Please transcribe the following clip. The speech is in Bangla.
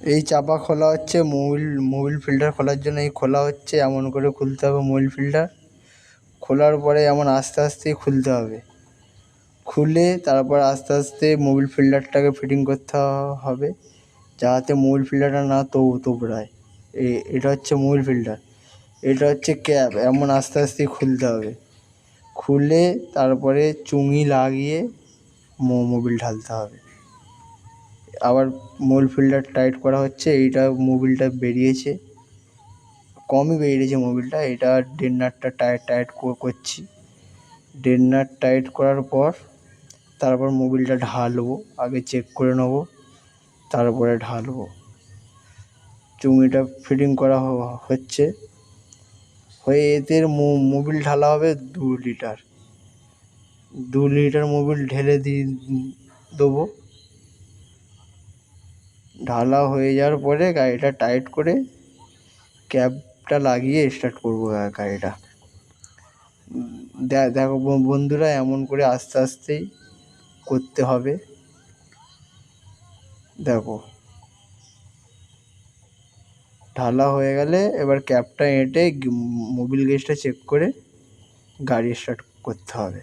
এই চাপা খোলা হচ্ছে মোবিল ফিল্টার খোলার জন্য এই খোলা হচ্ছে, এমন করে খুলতে হবে মোবিল ফিল্টার। খোলার পরে এমন আস্তে আস্তেই খুলতে হবে, খুলে তারপর আস্তে আস্তে মোবিল ফিল্টারটাকে ফিটিং করতে হবে যাতে মোবিল ফিল্টারটা না তোবড়ায়। এটা হচ্ছে মোবিল ফিল্টার, এটা হচ্ছে ক্যাপ, এমন আস্তে আস্তেই খুলতে হবে। খুলে তারপরে চুঙি লাগিয়ে মোবিল ঢালতে হবে। আবার মোবিল ফিল্টার টাইট করা হচ্ছে, এইটা মোবিলটা বেরিয়েছে, কমই বেরিয়েছে মোবিলটা, এটা ডেড নাটটা টাইট করছি। ডেড নাট টাইট করার পর তারপর মোবিলটা ঢালবো, আগে চেক করে নেবো তারপরে ঢালবো। চুঙিটা ফিটিং করা হচ্ছে, হয়ে এতে মোবিল ঢালা হবে 2 লিটার। 2 লিটার মোবিল ঢেলে দেবো। ঢালা হয়ে যাওয়ার পরে গাড়িটা টাইট করে ক্যাপটা লাগিয়ে স্টার্ট করবো গাড়িটা। দেখো বন্ধুরা, এমন করে আস্তে আস্তেই করতে হবে। দেখো ঢালা হয়ে গেলে এবার ক্যাপটা এঁটে মোবিল গেজটা চেক করে গাড়ি স্টার্ট করতে হবে।